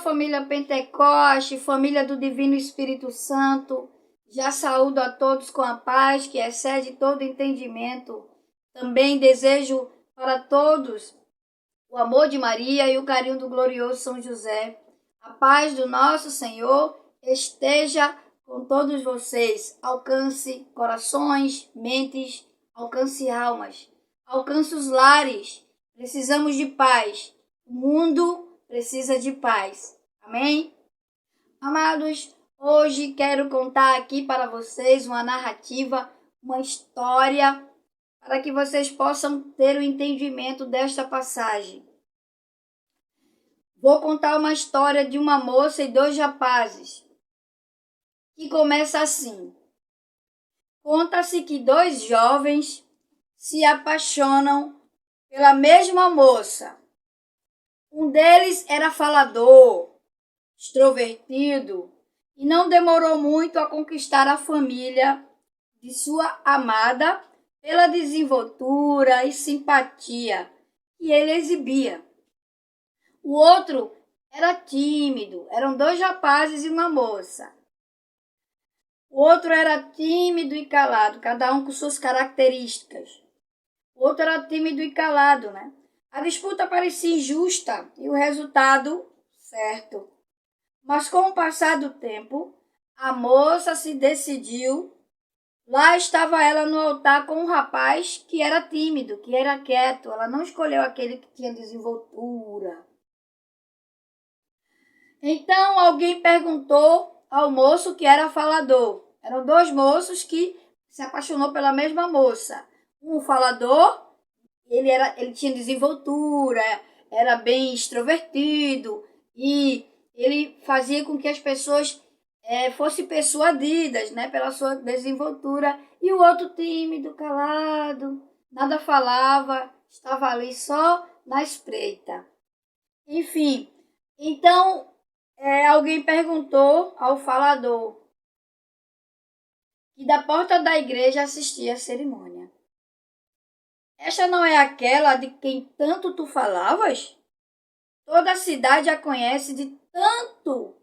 família Pentecoste, família do Divino Espírito Santo. Já saúdo a todos com a paz que excede todo entendimento. Também desejo para todos o amor de Maria e o carinho do glorioso São José. A paz do nosso Senhor esteja com todos vocês. Alcance corações, mentes, alcance almas, alcance os lares. Precisamos de paz. O mundo precisa de paz. Amém? Amados, hoje quero contar aqui para vocês uma narrativa, uma história, para que vocês possam ter o entendimento desta passagem. Vou contar uma história de uma moça e dois rapazes, que começa assim. Conta-se que dois jovens se apaixonam pela mesma moça. Um deles era falador, extrovertido, e não demorou muito a conquistar a família de sua amada pela desenvoltura e simpatia que ele exibia. O outro era tímido, eram dois rapazes e uma moça. O outro era tímido e calado, cada um com suas características. O outro era tímido e calado, né? A disputa parecia injusta e o resultado certo. Mas com o passar do tempo, a moça se decidiu. Lá estava ela no altar com um rapaz que era tímido, que era quieto. Ela não escolheu aquele que tinha desenvoltura. Então alguém perguntou ao moço que era falador. Eram dois moços que se apaixonou pela mesma moça. Um falador, ele tinha desenvoltura, era bem extrovertido e ele fazia com que as pessoas fossem persuadidas, né, pela sua desenvoltura. E o outro tímido, calado, nada falava, estava ali só na espreita. Enfim, então alguém perguntou ao falador que da porta da igreja assistia a cerimônia. Esta não é aquela de quem tanto tu falavas? Toda a cidade a conhece de tanto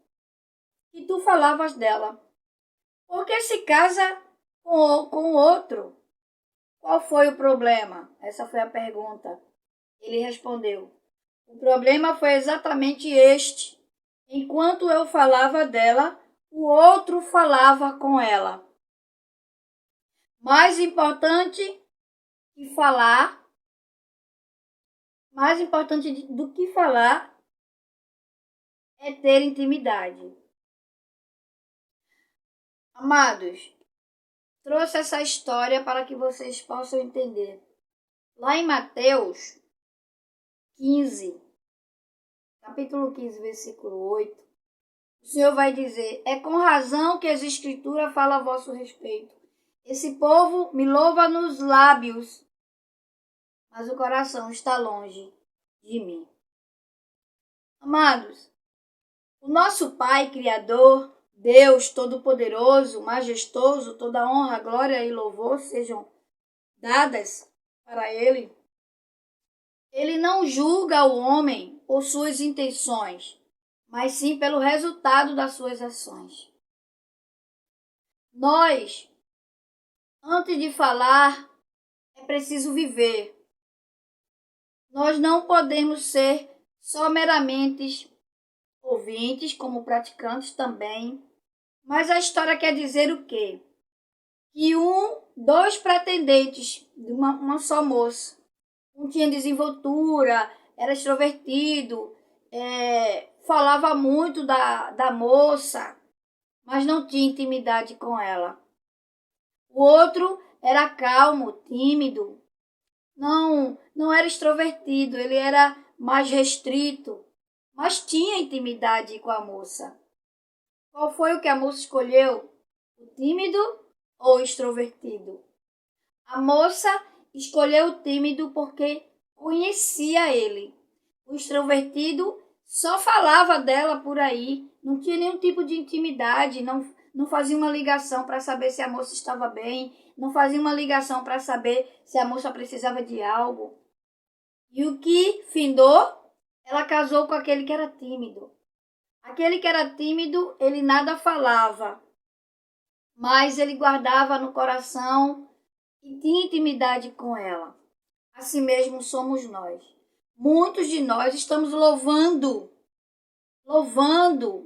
que tu falavas dela. Por que se casa com outro? Qual foi o problema? Essa foi a pergunta. Ele respondeu: o problema foi exatamente este. Enquanto eu falava dela, o outro falava com ela. Mais importante do que falar é ter intimidade. Amados, trouxe essa história para que vocês possam entender. Lá em Mateus 15, capítulo 15, versículo 8, o Senhor vai dizer: é com razão que as Escrituras falam a vosso respeito. Esse povo me louva nos lábios, mas o coração está longe de mim. Amados, o nosso Pai Criador, Deus Todo-Poderoso, Majestoso, toda honra, glória e louvor sejam dadas para Ele. Ele não julga o homem por suas intenções, mas sim pelo resultado das suas ações. Nós, antes de falar, é preciso viver. Nós não podemos ser só meramente ouvintes, como praticantes também. Mas a história quer dizer o quê? Que dois pretendentes de uma só moça. Um tinha desenvoltura, era extrovertido, falava muito da moça, mas não tinha intimidade com ela. O outro era calmo, tímido, não era extrovertido, ele era mais restrito, mas tinha intimidade com a moça. Qual foi o que a moça escolheu? O tímido ou o extrovertido? A moça escolheu o tímido porque conhecia ele. O extrovertido só falava dela por aí, não tinha nenhum tipo de intimidade, não fazia uma ligação para saber se a moça estava bem, não fazia uma ligação para saber se a moça precisava de algo. E o que findou? Ela casou com aquele que era tímido. Aquele que era tímido, ele nada falava, mas ele guardava no coração e tinha intimidade com ela. Assim mesmo somos nós. Muitos de nós estamos louvando,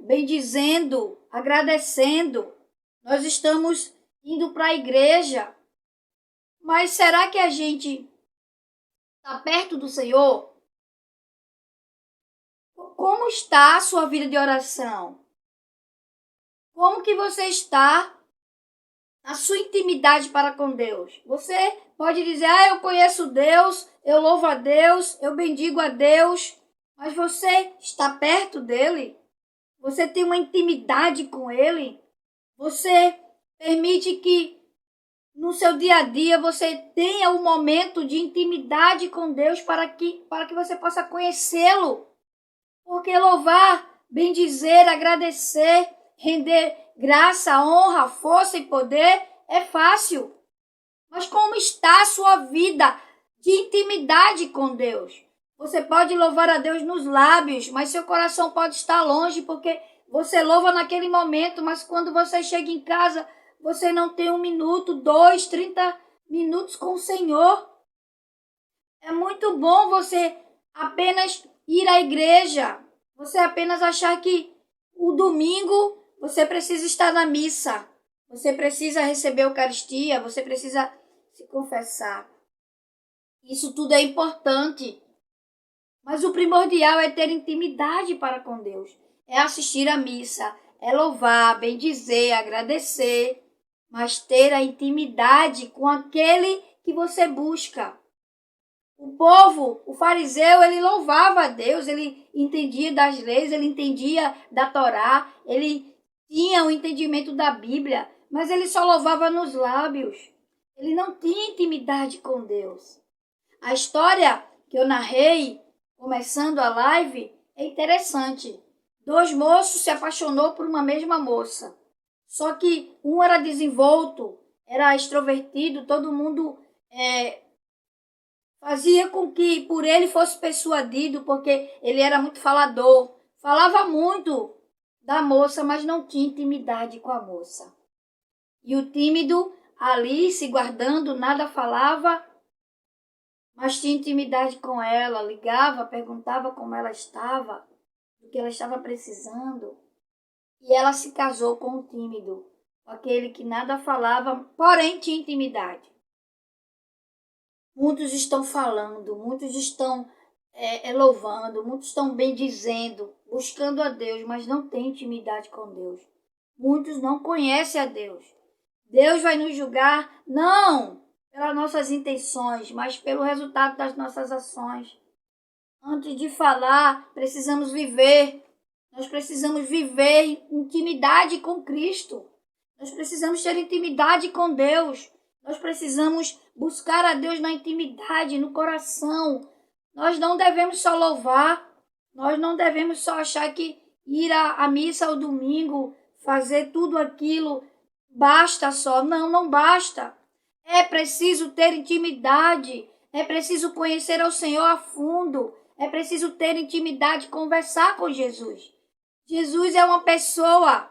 bendizendo, agradecendo. Nós estamos indo para a igreja. Mas será que a gente está perto do Senhor? Como está a sua vida de oração? Como que você está na sua intimidade para com Deus? Você pode dizer, eu conheço Deus, eu louvo a Deus, eu bendigo a Deus, mas você está perto dele? Você tem uma intimidade com ele? Você permite que no seu dia a dia você tenha um momento de intimidade com Deus para que você possa conhecê-lo? Porque louvar, bendizer, agradecer, render graça, honra, força e poder é fácil. Mas como está a sua vida de intimidade com Deus? Você pode louvar a Deus nos lábios, mas seu coração pode estar longe, porque você louva naquele momento, mas quando você chega em casa, você não tem 1 minuto, 2, 30 minutos com o Senhor. É muito bom você apenas ir à igreja, você apenas achar que o domingo você precisa estar na missa, você precisa receber a Eucaristia, você precisa se confessar. Isso tudo é importante, mas o primordial é ter intimidade para com Deus, é assistir à missa, é louvar, bendizer, agradecer, mas ter a intimidade com aquele que você busca. O povo, o fariseu, ele louvava a Deus, ele entendia das leis, ele entendia da Torá, ele tinha o entendimento da Bíblia, mas ele só louvava nos lábios. Ele não tinha intimidade com Deus. A história que eu narrei, começando a live, é interessante. 2 moços se apaixonou por uma mesma moça. Só que um era desenvolto, era extrovertido, todo mundo fazia com que por ele fosse persuadido, porque ele era muito falador. Falava muito da moça, mas não tinha intimidade com a moça. E o tímido ali, se guardando, nada falava, mas tinha intimidade com ela, ligava, perguntava como ela estava, do que ela estava precisando. E ela se casou com o tímido, com aquele que nada falava, porém tinha intimidade. Muitos estão falando, muitos estão louvando, muitos estão bendizendo, buscando a Deus, mas não têm intimidade com Deus. Muitos não conhecem a Deus. Deus vai nos julgar, não pelas nossas intenções, mas pelo resultado das nossas ações. Antes de falar, precisamos viver. Nós precisamos viver em intimidade com Cristo. Nós precisamos ter intimidade com Deus. Nós precisamos buscar a Deus na intimidade, no coração. Nós não devemos só louvar. Nós não devemos só achar que ir à missa ao domingo, fazer tudo aquilo, basta só. Não, não basta. É preciso ter intimidade. É preciso conhecer ao Senhor a fundo. É preciso ter intimidade, conversar com Jesus. Jesus é uma pessoa.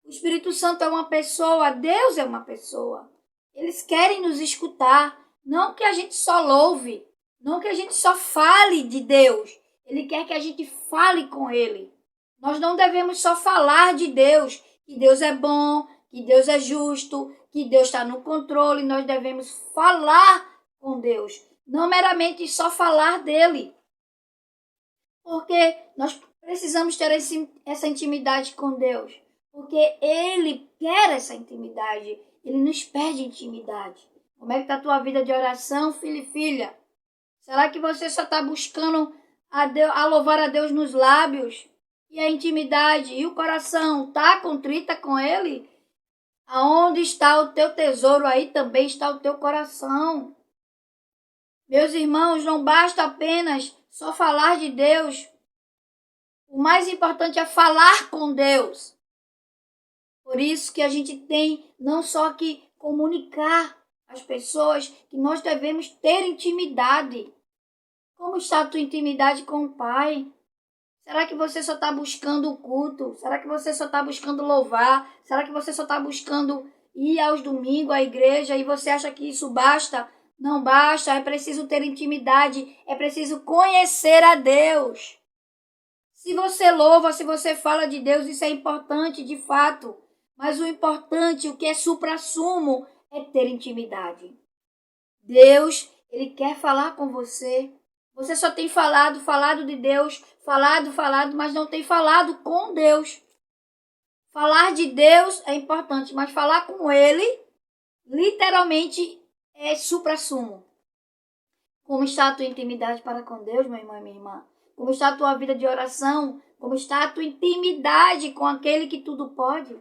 O Espírito Santo é uma pessoa. Deus é uma pessoa. Eles querem nos escutar. Não que a gente só louve. Não que a gente só fale de Deus. Ele quer que a gente fale com Ele. Nós não devemos só falar de Deus. Que Deus é bom, que Deus é justo, que Deus está no controle. Nós devemos falar com Deus. Não meramente só falar dEle. Porque nós precisamos ter essa intimidade com Deus. Porque Ele quer essa intimidade. Ele nos pede intimidade. Como é que está a tua vida de oração, filho e filha? Será que você só está buscando a louvar a Deus nos lábios? E a intimidade e o coração está contrita com Ele? Aonde está o teu tesouro, aí também está o teu coração. Meus irmãos, não basta apenas só falar de Deus. O mais importante é falar com Deus. Por isso que a gente tem não só que comunicar às pessoas que nós devemos ter intimidade. Como está a tua intimidade com o Pai? Será que você só está buscando o culto? Será que você só está buscando louvar? Será que você só está buscando ir aos domingos à igreja e você acha que isso basta? Não basta, é preciso ter intimidade, é preciso conhecer a Deus. Se você louva, se você fala de Deus, isso é importante de fato. Mas o importante, o que é suprassumo, é ter intimidade. Deus, Ele quer falar com você. Você só tem falado de Deus, falado, mas não tem falado com Deus. Falar de Deus é importante, mas falar com Ele, literalmente, é suprassumo. Como está a tua intimidade para com Deus, meu irmão e minha irmã? Como está a tua vida de oração? Como está a tua intimidade com aquele que tudo pode?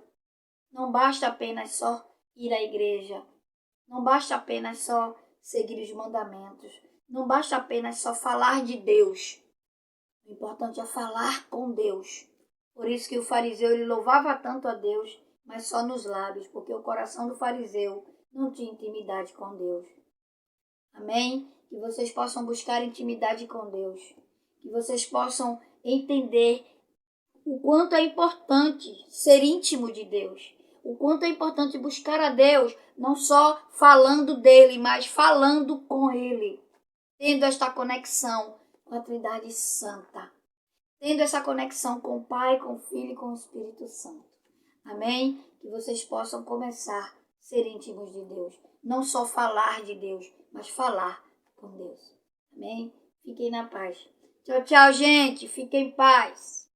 Não basta apenas só ir à igreja. Não basta apenas só seguir os mandamentos. Não basta apenas só falar de Deus. O importante é falar com Deus. Por isso que o fariseu ele louvava tanto a Deus, mas só nos lábios, porque o coração do fariseu não tinha intimidade com Deus. Amém? Que vocês possam buscar intimidade com Deus. Que vocês possam entender o quanto é importante ser íntimo de Deus. O quanto é importante buscar a Deus, não só falando dele, mas falando com ele. Tendo esta conexão com a Trindade Santa. Tendo essa conexão com o Pai, com o Filho e com o Espírito Santo. Amém? Que vocês possam começar a ser íntimos de Deus. Não só falar de Deus, mas falar com Deus. Amém? Fiquem na paz. Tchau, tchau, gente. Fiquem em paz.